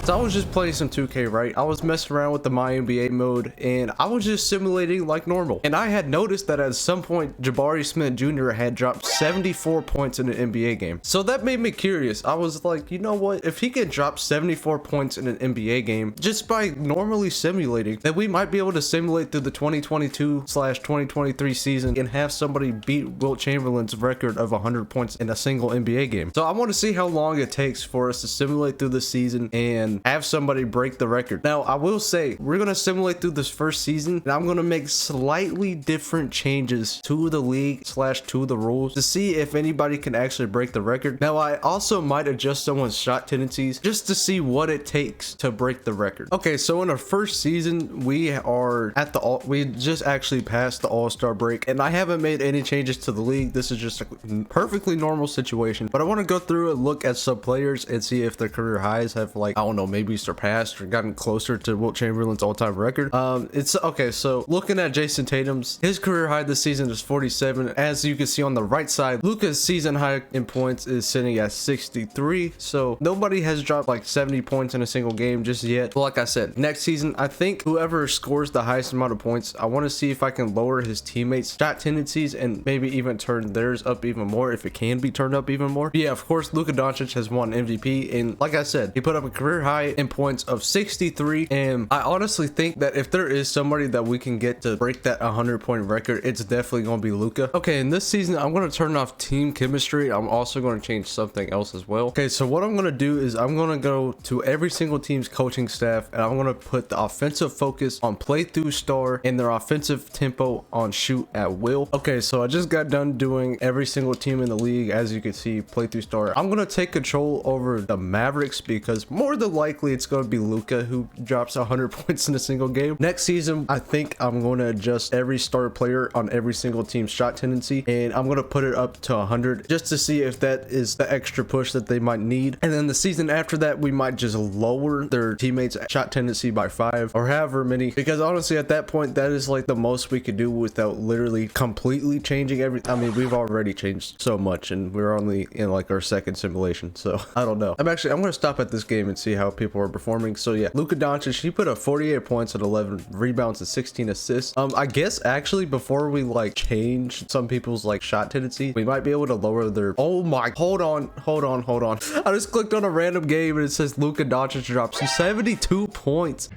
So I was just playing some 2K, right? I was messing around with the My NBA mode and I was just simulating like normal. And I had noticed that at some point, Jabari Smith Jr. had dropped 74 points in an NBA game. So that made me curious. I was like, you know what? If he can drop 74 points in an NBA game just by normally simulating, then we might be able to simulate through the 2022/2023 season and have somebody beat Wilt Chamberlain's record of 100 points in a single NBA game. So I want to see how long it takes for us to simulate through the season and have somebody break the record. Now, I will say we're going to simulate through this first season and I'm going to make slightly different changes to the league / to the rules to see if anybody can actually break the record. Now, I also might adjust someone's shot tendencies just to see what it takes to break the record. Okay, so in our first season, we just actually passed the All-Star break and I haven't made any changes to the league. This is just a perfectly normal situation, but I want to go through and look at some players and see if their career highs have, like, I don't know, maybe surpassed or gotten closer to Wilt Chamberlain's all-time record. It's okay. So looking at Jason Tatum's, his career high this season is 47. As you can see on the right side, Luka's season high in points is sitting at 63. So nobody has dropped like 70 points in a single game just yet. But like I said, next season, I think whoever scores the highest amount of points, I want to see if I can lower his teammates' shot tendencies and maybe even turn theirs up even more if it can be turned up even more. Yeah, of course, Luka Doncic has won MVP, and like I said, he put up a career high in points of 63. And I honestly think that if there is somebody that we can get to break that 100-point record, it's definitely going to be Luka. Okay, in this season, I'm going to turn off team chemistry. I'm also going to change something else as well. Okay, so what I'm going to do is I'm going to go to every single team's coaching staff and I'm going to put the offensive focus on play through star and their offensive tempo on shoot at will. Okay, so I just got done doing every single team in the league. As you can see, play through star. I'm going to take control over the Mavericks because more than likely it's going to be Luka who drops 100 points in a single game. Next season, I think I'm going to adjust every star player on every single team's shot tendency and I'm going to put it up to 100 just to see if that is the extra push that they might need. And then the season after that, we might just lower their teammates' shot tendency by 5 or however many, because honestly at that point that is like the most we could do without literally completely changing everything. I mean, we've already changed so much and we're only in like our second simulation, so I don't know. I'm going to stop at this game and see how people are performing. So yeah, Luka Doncic, he put up 48 points and 11 rebounds and 16 assists. I guess actually before we like change some people's like shot tendency, we might be able to lower their, oh my, hold on. I just clicked on a random game and it says Luka Doncic drops 72 points.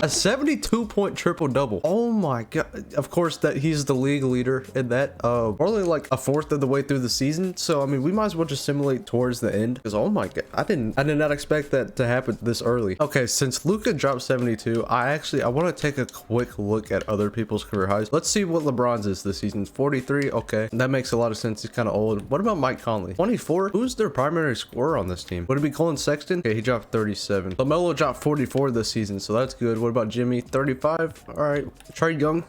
A 72-point triple-double. Oh my god. Of course that he's the league leader in that. We're only like a fourth of the way through the season, so I mean we might as well just simulate towards the end, because oh my god, I did not expect that to happen this early. Okay, since Luka dropped 72, I want to take a quick look at other people's career highs. Let's see what LeBron's is this season. 43. Okay, that makes a lot of sense. He's kind of old. What about Mike Conley? 24. Who's their primary scorer on this team? Would it be Colin Sexton? Okay, he dropped 37. LaMelo dropped 44 this season, so that's good. What about Jimmy? 35. All right. Trae Young,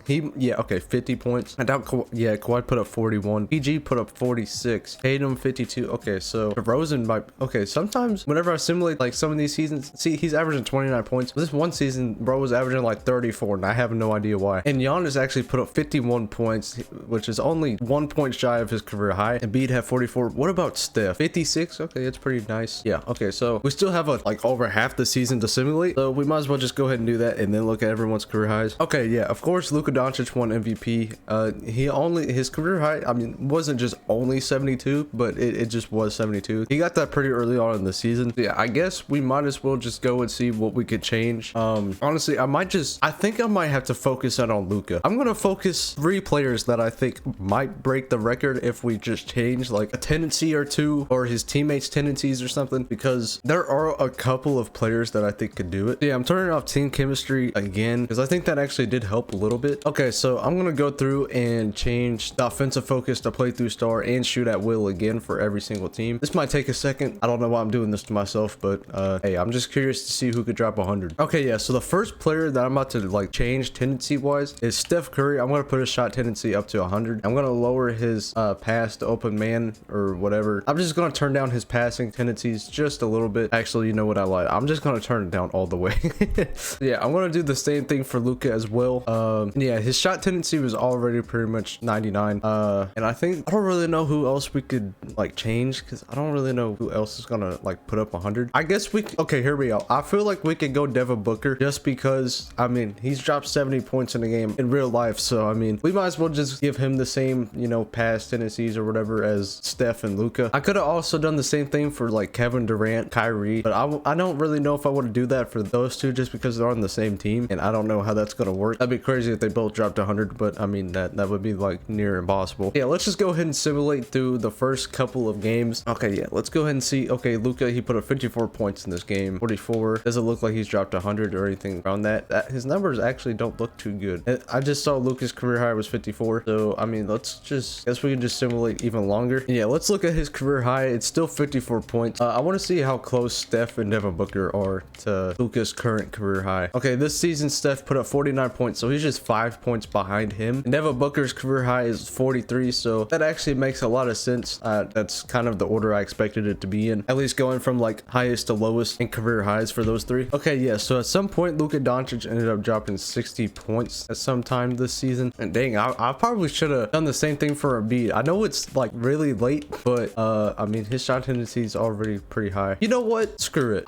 okay, 50 points. I doubt Kawhi put up 41. PG put up 46. Tatum 52. Okay, so Rosen might, okay, sometimes whenever I simulate like some of these seasons, see, he's averaging 29 points. This one season, bro was averaging like 34 and I have no idea why. And Giannis actually put up 51 points, which is only 1 point shy of his career high. Embiid had 44. What about Steph? 56. Okay, it's pretty nice. Yeah, okay, so we still have like over half the season to simulate, so we might as well just go ahead and do that and then look at everyone's career highs. Okay, yeah, of course Luka Doncic won MVP. His career high, I mean, wasn't just only 72, but it just was 72. He got that pretty early on in the season. Yeah, I guess we might as well just go and see what we could change. Honestly, I think I might have to focus on Luka. I'm gonna focus 3 players that I think might break the record if we just change like a tendency or two or his teammates' tendencies or something, because there are a couple of players that I think could do it. Yeah, I'm turning off team chemistry again because I think that actually did help a little bit. Okay, so I'm gonna go through and change the offensive focus to play through star and shoot at will again for every single team. This might take a second. I don't know why I'm doing this to myself, but hey, I'm just curious to see who could drop 100. Okay, yeah, so the first player that I'm about to like change tendency wise is Steph Curry. I'm gonna put his shot tendency up to 100. I'm gonna lower his pass to open man or whatever. I'm just gonna turn down his passing tendencies just a little bit. Actually, you know what, I lied. I'm just gonna turn it down all the way. Yeah, I'm I'm gonna do the same thing for Luka as well. Yeah, his shot tendency was already pretty much 99. And I think I don't really know who else we could like change, because I don't really know who else is gonna like put up 100. I guess okay, here we go. I feel like we could go Devin Booker, just because I mean he's dropped 70 points in a game in real life, so I mean we might as well just give him the same, you know, pass tendencies or whatever as Steph and Luka. I could have also done the same thing for like Kevin Durant, Kyrie, but I don't really know if I want to do that for those two, just because they're on the same team, and I don't know how that's gonna work. That'd be crazy if they both dropped 100, but I mean that would be like near impossible. Yeah, let's just go ahead and simulate through the first couple of games. Okay, yeah, let's go ahead and see. Okay, Luka, he put up 54 points in this game, 44. Doesn't look like he's dropped 100 or anything around that. His numbers actually don't look too good. I just saw Luka's career high was 54, so I mean let's just, guess we can just simulate even longer. Yeah, let's look at his career high. It's still 54 points. I want to see how close Steph and Devin Booker are to Luka's current career high. Okay, this season Steph put up 49 points, so he's just 5 points behind him. And Devin Booker's career high is 43, so that actually makes a lot of sense. That's kind of the order I expected it to be in, at least going from like highest to lowest in career highs for those three. Okay, yeah, so at some point Luka Doncic ended up dropping 60 points at some time this season, and dang, I probably should have done the same thing for Embiid. I know it's like really late, but I mean his shot tendency is already pretty high. You know what, screw it.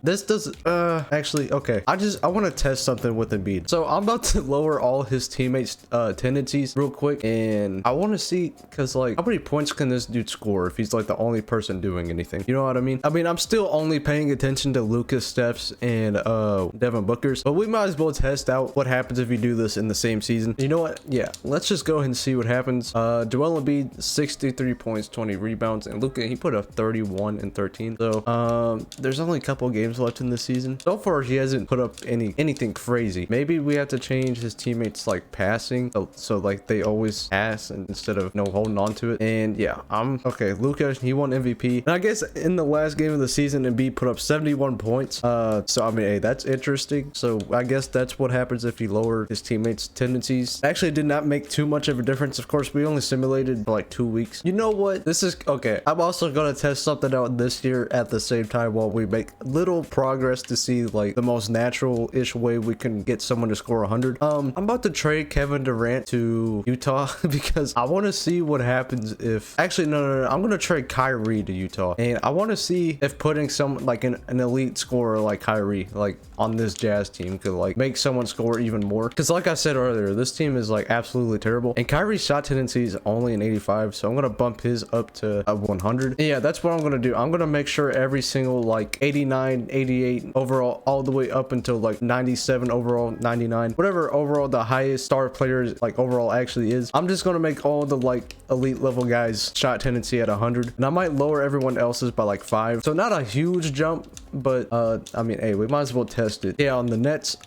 This does actually, okay, I want to test something with Embiid, so I'm about to lower all his teammates tendencies real quick, and I want to see, because like how many points can this dude score if he's like the only person doing anything, you know what I mean? I'm still only paying attention to Luka, Steph's, and Devin Booker's, but we might as well test out what happens if you do this in the same season. You know what, yeah, let's just go ahead and see what happens. Joel Embiid, 63 points, 20 rebounds, and Luka, he put up 31 and 13. So there's only a couple games left in this season. So far he hasn't put up anything crazy. Maybe we have to change his teammates like passing, so like they always pass and instead of holding on to it. And yeah, okay, Luka, he won MVP, and I guess in the last game of the season Embiid put up 71 points. So I mean, hey, that's interesting. So I guess that's what happens if you lower his teammates tendencies. Actually did not make too much of a difference. Of course, we only simulated for like 2 weeks. You know what, this is okay. I'm also gonna test something out this year at the same time while we make little progress to see like the most natural-ish way we can get someone to score 100. I'm about to trade Kevin Durant to Utah because I want to see what happens if, actually no, I'm gonna trade Kyrie to Utah, and I want to see if putting someone like an elite scorer like Kyrie like on this Jazz team could like make someone score even more, because like I said earlier, this team is like absolutely terrible, and Kyrie's shot tendency is only an 85, so I'm gonna bump his up to a 100. And yeah, that's what I'm gonna do. I'm gonna make sure every single like 89, 88 overall, all the way up until like 97 overall, 99, whatever overall the highest star players like overall actually is. I'm just gonna make all the like elite level guys shot tendency at 100, and I might lower everyone else's by like 5, so not a huge jump, but I mean, hey, we might as well test it. Yeah, on the Nets,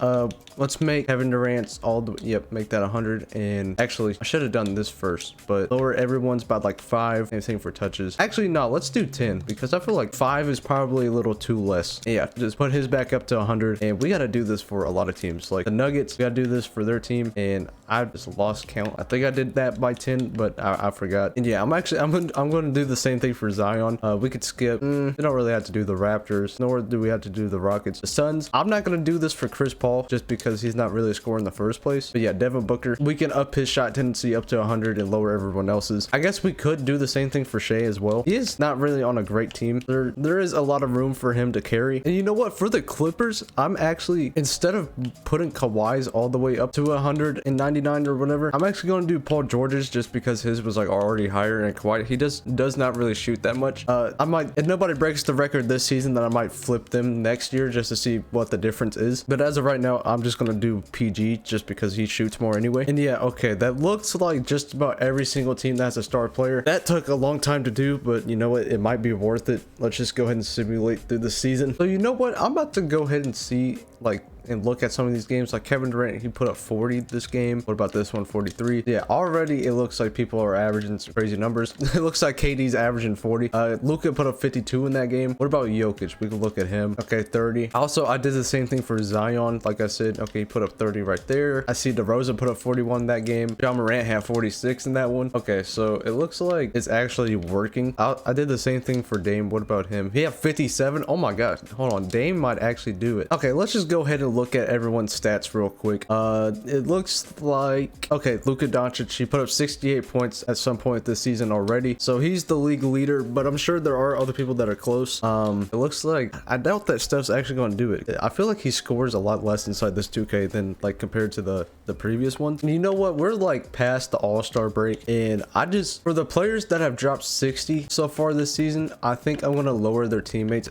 let's make Kevin Durant's all the, yep, make that 100. And actually I should have done this first, but lower everyone's by like 5. Same thing for touches. Actually no, let's do 10, because I feel like 5 is probably a little too less. Yeah, just put his back up to 100, and we got to do this for a lot of teams. Like the Nuggets, we got to do this for their team, and I just lost count. I think I did that by 10, but I forgot. And yeah, I'm going to do the same thing for Zion. We could skip. We don't really have to do the Raptors, nor do we have to do the Rockets. The Suns, I'm not going to do this for Chris Paul just because he's not really a scorer in the first place. But yeah, Devin Booker, we can up his shot tendency up to 100 and lower everyone else's. I guess we could do the same thing for Shea as well. He is not really on a great team. There is a lot of room for him to carry. And you know what, for the Clippers, I'm actually, instead of putting Kawhi's all the way up to 199 or whatever, I'm actually going to do Paul George's, just because his was like already higher, and Kawhi, he does not really shoot that much. I might, if nobody breaks the record this season, then I might flip them next year just to see what the difference is. But as of right now, I'm just going to do PG just because he shoots more anyway. And yeah, okay, that looks like just about every single team that has a star player. That took a long time to do, but you know what, it might be worth it. Let's just go ahead and simulate through the season. So you know what, I'm about to go ahead and see like and look at some of these games. Like Kevin Durant, he put up 40 this game. What about this one, 43? Yeah, already it looks like people are averaging some crazy numbers. It looks like KD's averaging 40. Luka put up 52 in that game. What about Jokic? We can look at him. Okay, 30. Also, I did the same thing for Zion. Like I said, okay, he put up 30 right there. I see DeRozan put up 41 that game. John Morant had 46 in that one. Okay, so it looks like it's actually working. I did the same thing for Dame. What about him? He had 57. Oh my god, hold on, Dame might actually do it. Okay, let's just go ahead and look at everyone's stats real quick. It looks like, okay, Luka Doncic, he put up 68 points at some point this season already, so he's the league leader, but I'm sure there are other people that are close. It looks like, I doubt that Steph's actually going to do it. I feel like he scores a lot less inside this 2K than like compared to the previous ones. And you know what, we're like past the all-star break, and I just, for the players that have dropped 60 so far this season, I think I'm going to lower their teammates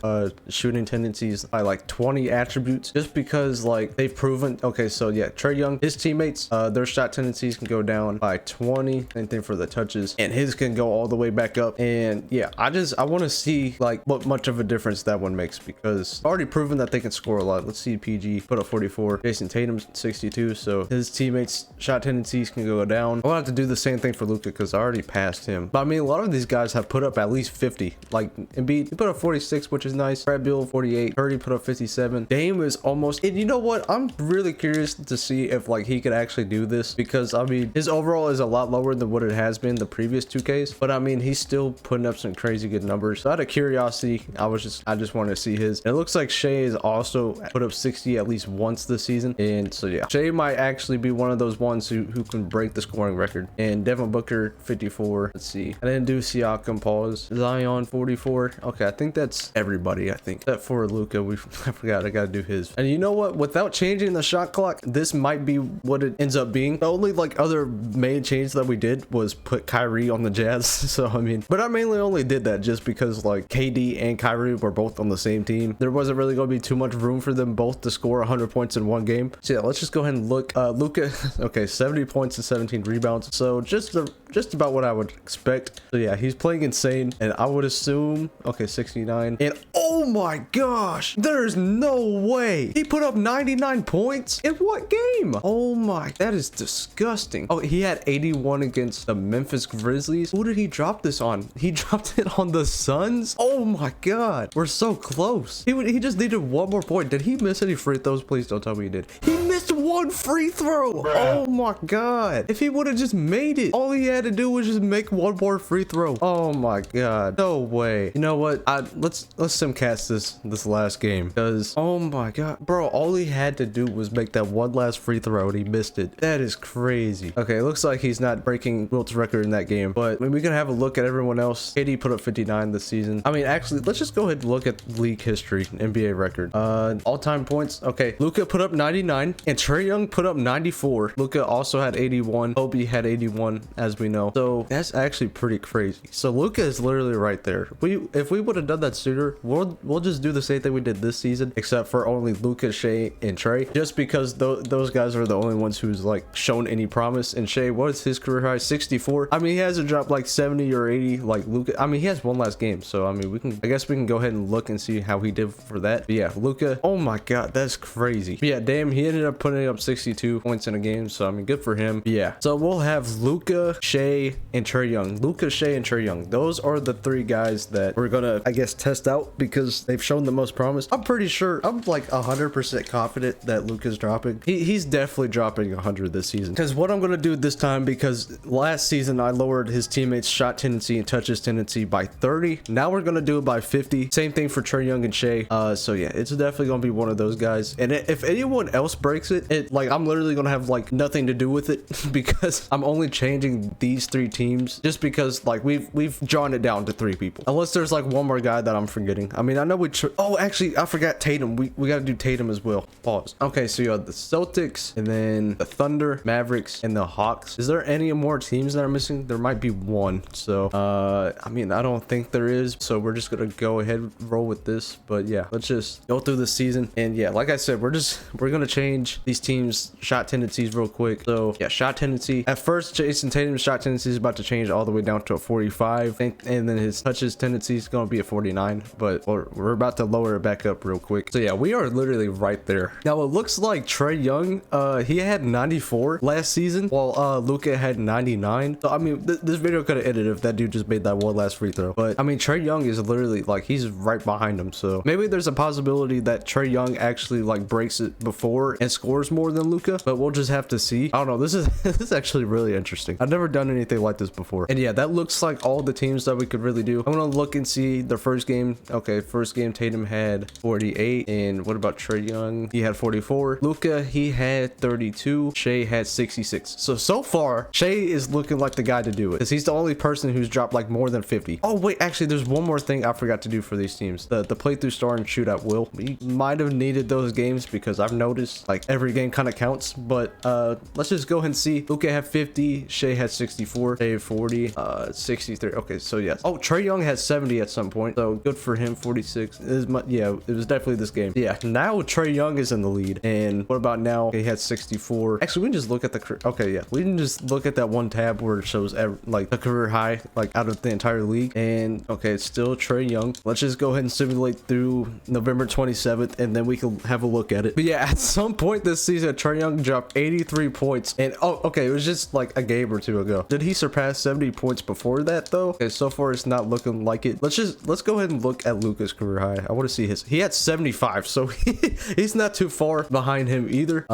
shooting tendencies by like 20 attributes, just because like they've proven. Okay, so yeah, Trae Young, his teammates, their shot tendencies can go down by 20. Same thing for the touches, and his can go all the way back up. And yeah, I want to see like what much of a difference that one makes, because already proven that they can score a lot. Let's see, PG put up 44, Jason Tatum's 62, so his teammates shot tendencies can go down. I'll have to do the same thing for Luka because I already passed him, but I mean a lot of these guys have put up at least 50. Like Embiid, he put up 46, which is nice. Brad Beal 48, Curry put up 57. Dame is almost, and you know what, I'm really curious to see if like he could actually do this, because I mean his overall is a lot lower than what it has been the previous 2Ks, but I mean he's still putting up some crazy good numbers. So out of curiosity, I just wanted to see his. And it looks like Shea is also put up 60 at least once this season, and so yeah, Shea might actually be one of those ones who can break the scoring record. And Devin Booker 54. Let's see, I didn't do Siakam, pause. Zion 44. Okay, I think that's everybody, I think, except for Luka. I forgot I gotta do his. And you know what, without changing the shot clock, this might be what it ends up being. The only like other main change that we did was put Kyrie on the Jazz. So I mean, but I mainly only did that just because like KD and Kyrie were both on the same team. There wasn't really going to be too much room for them both to score 100 points in one game. So yeah, let's just go ahead and look. Luka, okay, 70 points and 17 rebounds, so just about what I would expect. So yeah, he's playing insane, and I would assume, okay, 69. And oh my gosh, there's no way he put up 99 points in what game? Oh my, that is disgusting. Oh, he had 81 against the Memphis Grizzlies. Who did he drop this on? He dropped it on the Suns. Oh my god, we're so close. He just needed one more point. Did he miss any free throws? Please don't tell me he did. He missed one free throw. Bruh. Oh my god, if he would have just made it, all he had to do was just make one more free throw. Oh my god, no way. You know what, let's simcast this last game, because oh my god, bro, all he had to do was make that one last free throw and he missed it. That is crazy. Okay, it looks like he's not breaking Wilt's record in that game, but I mean, we can have a look at everyone else. KD put up 59 this season. I mean, actually, let's just go ahead and look at league history, NBA record. All-time points. Okay, Luka put up 99 and Trae Young put up 94. Luka also had 81. Kobe had 81, as we know. So that's actually pretty crazy. So Luka is literally right there. If we would have done that sooner, we'll just do the same thing we did this season, except for only Luka, Shea, and Trae, just because those guys are the only ones who's like shown any promise. And Shea, what is his career high? 64. I mean, he hasn't dropped like 70 or 80 like Luka. I mean, he has one last game, so I mean, I guess we can go ahead and look and see how he did for that. But yeah, Luka, oh my god, that's crazy. But yeah, damn, he ended up putting up 62 points in a game, so I mean, good for him. But yeah, so we'll have Luka, Shea, and Trae Young. Luka, Shea, and Trae Young. Those are the three guys that we're gonna, I guess, test out because they've shown the most promise. I'm pretty sure, I'm like 100% confident that Luka's dropping. He's definitely dropping 100 this season, because what I'm gonna do this time, because last season I lowered his teammates shot tendency and touches tendency by 30. Now we're gonna do it by 50. Same thing for Trae Young and Shea. So yeah, it's definitely gonna be one of those guys. And if anyone else breaks it, like I'm literally gonna have like nothing to do with it because I'm only changing these three teams just because like we've drawn it down to 3 people, unless there's like one more guy that I'm forgetting. I mean, I know oh, actually I forgot Tatum. We got to do Tatum as well. Pause. Okay, so you have the Celtics, and then the Thunder, Mavericks, and the Hawks. Is there any more teams that are missing? There might be one. So I mean, I don't think there is, so we're just gonna go ahead and roll with this. But yeah, let's just go through the season. And yeah, like I said, we're gonna change these teams shot tendencies real quick. So yeah, shot tendency at first, Jason Tatum's shot tendency is about to change all the way down to a 45, and then his touches tendency is gonna be a 49, but we're about to lower it back up real quick. So yeah, we are literally right there. Now it looks like Trae Young, he had 94 last season, while Luka had 99. So I mean, this video could have ended if that dude just made that one last free throw. But I mean, Trae Young is literally like, he's right behind him. So maybe there's a possibility that Trae Young actually like breaks it before and scores more than Luka, but we'll just have to see. I don't know. This is this is actually really interesting. I've never done anything like this before. And yeah, that looks like all the teams that we could really do. I'm gonna look and see the first game. Okay, first game Tatum had 48, and what about Trae Young? He had 44. Luka, he had 32. Shea had 66. So far Shea is looking like the guy to do it, because he's the only person who's dropped like more than 50. Oh wait, actually there's one more thing I forgot to do for these teams. The playthrough star and shootout will. We might have needed those games because I've noticed like every game kind of counts, but let's just go ahead and see. Luka had 50, Shea had 64, Shea had 40, 63. Okay, so yes. Oh, Trae Young had 70 at some point, so good for him. 46 is yeah, it was definitely this game. Yeah, now Trae Young is in the lead. And what about now? He had 64. Actually, we can just look at the okay, yeah, we can just look at that one tab where it shows like the career high, like out of the entire league. And okay, it's still Trae Young. Let's just go ahead and simulate through November 27th, and then we can have a look at it. But yeah, at some point this season, Trae Young dropped 83 points. And oh, okay, it was just like a game or two ago. Did he surpass 70 points before that though? Okay, so far it's not looking like it. Let's go ahead and look at Luka's career high. I want to see his. He had 75, so he's not too far behind him either.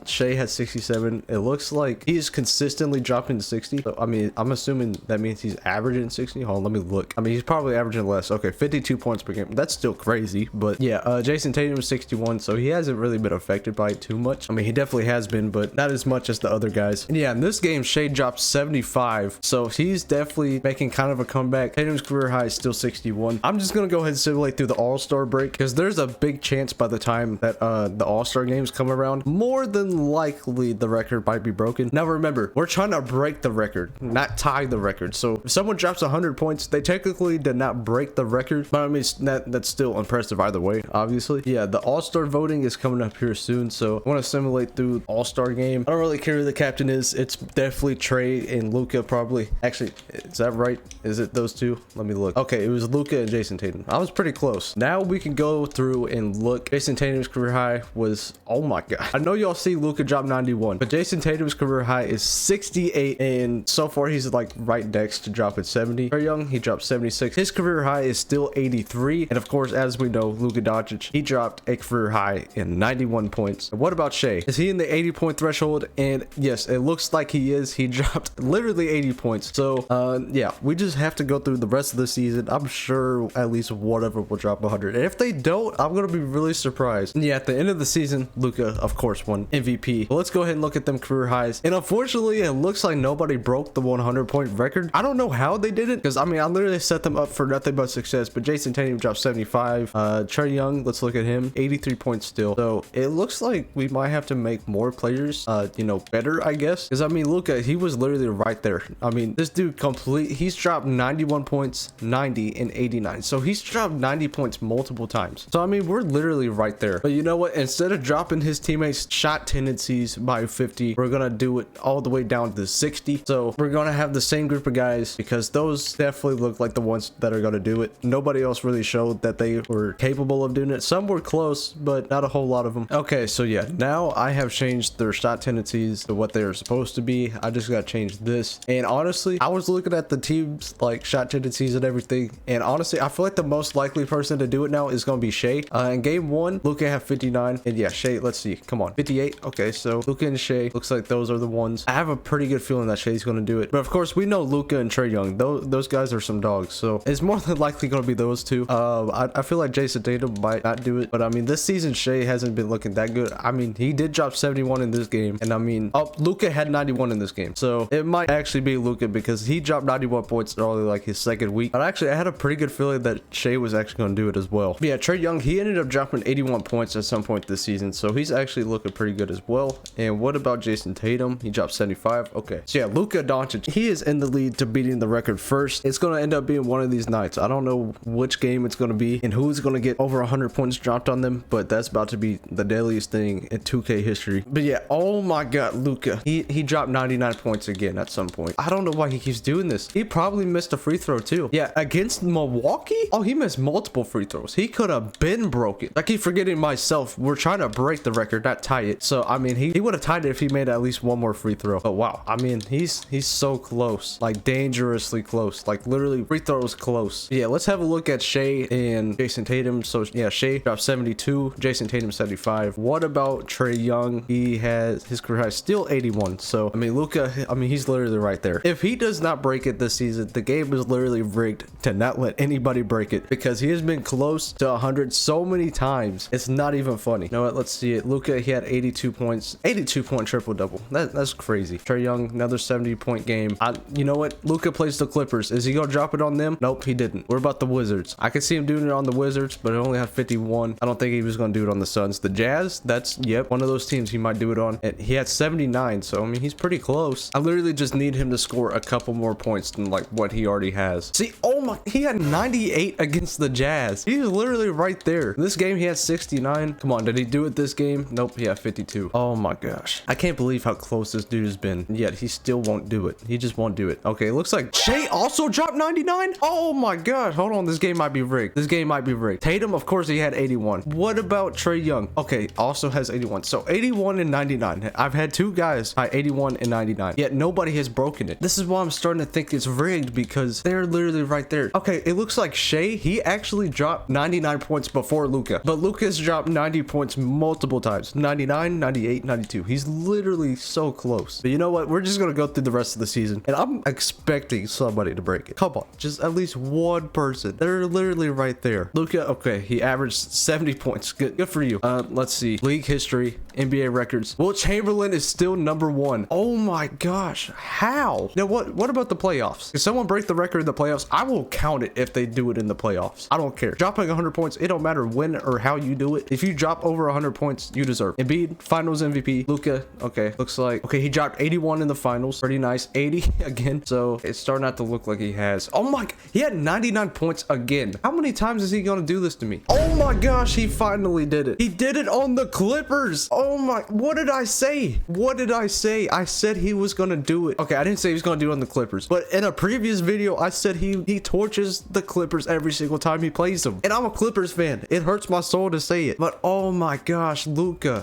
Shea has 67. It looks like he's consistently dropping to 60. So I mean, I'm assuming that means he's averaging 60. Hold on, let me look. I mean, he's probably averaging less. Okay, 52 points per game. That's still crazy, but yeah, Jason Tatum was 61, so he hasn't really been affected by it too much. I mean, he definitely has been, but not as much as the other guys. And yeah, in this game, Shea dropped 75, so he's definitely making kind of a comeback. Tatum's career high is still 61. I'm just gonna go ahead and simulate through the All-Star break, because there's a big chance by the time that the All-Star games come around, more than likely the record might be broken. Now remember, we're trying to break the record, not tie the record. So if someone drops 100 points, they technically did not break the record, but I mean, that's still impressive either way, obviously. Yeah, the All-Star voting is coming up here soon, so I want to simulate through All-Star game. I don't really care who the captain is. It's definitely Trae and Luka, probably. Actually, is that right? Is it those two? Let me look. Okay, it was Luka and Jason Tatum. I was pretty close. Now we can go through and look. Jason Tatum's career high was, oh my god, I know y'all see Luka drop 91, but Jason Tatum's career high is 68, and so far he's like right next to dropping 70. Trae Young, he dropped 76. His career high is still 83, and of course, as we know, Luka Doncic, he dropped a career high in 91 points. And what about Shea? Is he in the 80-point threshold? And yes, it looks like he is. He dropped literally 80 points. So yeah, we just have to go through the rest of the season. I'm sure at least whatever will drop 100, and if they don't, I'm gonna be really surprised. And yeah, at the end of the season, Luka of course won MVP. But let's go ahead and look at them career highs, and unfortunately it looks like nobody broke the 100-point record. I don't know how they did it, because I mean, I literally set them up for nothing but success. But Jason Tatum dropped 75. Trae Young, let's look at him, 83 points still. So it looks like we might have to make more players you know, better, I guess, because I mean, Luka, he was literally right there. I mean, this dude he's dropped 91 points, 90, and 89. So he's dropped 90 points multiple times. So I mean, we're literally right there. But you know what, instead of dropping his teammates shot tendencies by 50, we're gonna do it all the way down to 60. So we're gonna have the same group of guys, because those definitely look like the ones that are gonna do it. Nobody else really showed that they were capable of doing it. Some were close, but not a whole lot of them. Okay, so yeah, now I have changed their shot tendencies to what they're supposed to be. I just gotta change this. And honestly, I was looking at the teams like shot tendencies and everything, and honestly, I feel like the most likely person to do it now is gonna be Shea. In game one, Luka had 59, and yeah, Shea, let's see, come on, 58. Okay, so Luka and Shea, looks like those are the ones. I have a pretty good feeling that Shea's gonna do it, but of course we know Luka and Trae Young, those guys are some dogs, so it's more than likely gonna be those two. I feel like Jason Tatum might not do it, but I mean, this season Shea hasn't been looking that good. I mean, he did drop 71 in this game, and I mean, Luka had 91 in this game, so it might actually be Luka, because he dropped 91 points in only like his second week. But actually, I had a pretty good feeling that Shea was actually going to do it as well. But yeah, Trae Young, he ended up dropping 81 points at some point this season, so he's actually looking pretty good as well. And what about Jason Tatum? He dropped 75. Okay, so yeah, Luka Doncic, he is in the lead to beating the record first. It's going to end up being one of these nights. I don't know which game it's going to be and who's going to get over 100 points dropped on them, but that's about to be the deadliest thing in 2K history. But yeah, oh my god, Luka, he dropped 99 points again at some point. I don't know why he keeps doing this. He probably missed a free throw too. Yeah, against Milwaukee? Oh, he missed multiple free throws. He could have been broken. I keep forgetting myself. We're trying to break the record, not tie it. So I mean, he would have tied it if he made at least one more free throw. But wow, I mean, he's so close, like dangerously close, like literally free throws close. Yeah, let's have a look at Shea and Jason Tatum. So yeah, Shea dropped 72, Jason Tatum 75. What about about Trae Young? He has his career high still 81. So I mean, Luka, I mean, he's literally right there. If he does not break it this season, the game is literally rigged to not let anybody break it, because he has been close to 100 so many times. It's not even funny. You know what? Let's see it. Luka, he had 82 points, 82-point triple-double. That's crazy. Trae Young, another 70-point game. You know what? Luka plays the Clippers. Is he gonna drop it on them? Nope, he didn't. What about the Wizards? I could see him doing it on the Wizards, but it only had 51. I don't think he was gonna do it on the Suns. The Jazz, that's, yep, one of those teams he might do it on. And he had 79, so I mean, he's pretty close. I literally just need him to score a couple more points than like what he already has. See, oh my, he had 98 against the Jazz. He's literally right there. In this game, he had 69. Come on, did he do it this game? Nope, he had 52. Oh my gosh. I can't believe how close this dude has been, yet he still won't do it. He just won't do it. Okay, it looks like Shea also dropped 99. Oh my gosh. Hold on, this game might be rigged. This game might be rigged. Tatum, of course, he had 81. What about Trae Young? Okay, also has 81. So 81 and 99. I've had two guys high 81 and 99, yet nobody has broken it. This is why I'm starting to think it's rigged, because they're literally right there. Okay, it looks like Shea, he actually dropped 99 points before Luka, but Luka's dropped 90 points multiple times. 99, 98, 92. He's literally so close. But you know what? We're just gonna go through the rest of the season, and I'm expecting somebody to break it. Come on, just at least one person. They're literally right there. Luka, okay, he averaged 70 points. Good for you. Let's see. League history, NBA records. Wilt Chamberlain is still #1. Oh my gosh, how? Now what about the playoffs? If someone break the record in the playoffs, I will count it if they do it in the playoffs. I don't care. Dropping 100 points, it don't matter when or how you do it. If you drop over 100 points, you deserve it. Embiid, finals MVP. Luka, okay, looks like, okay, he dropped 81 in the finals. Pretty nice. 80 again. So it's starting not to look like he has. Oh my, he had 99 points again. How many times is he gonna do this to me? Oh my gosh, he finally did it. He did it on the Clippers. Oh my, what did I say? What did I say? I said he was gonna do it. Okay, I didn't say he was gonna do it on the Clippers, but in a previous video, I said he torches the Clippers every single time he plays them. And I'm a Clippers fan. It hurts my soul to say it, but oh my gosh, Luka.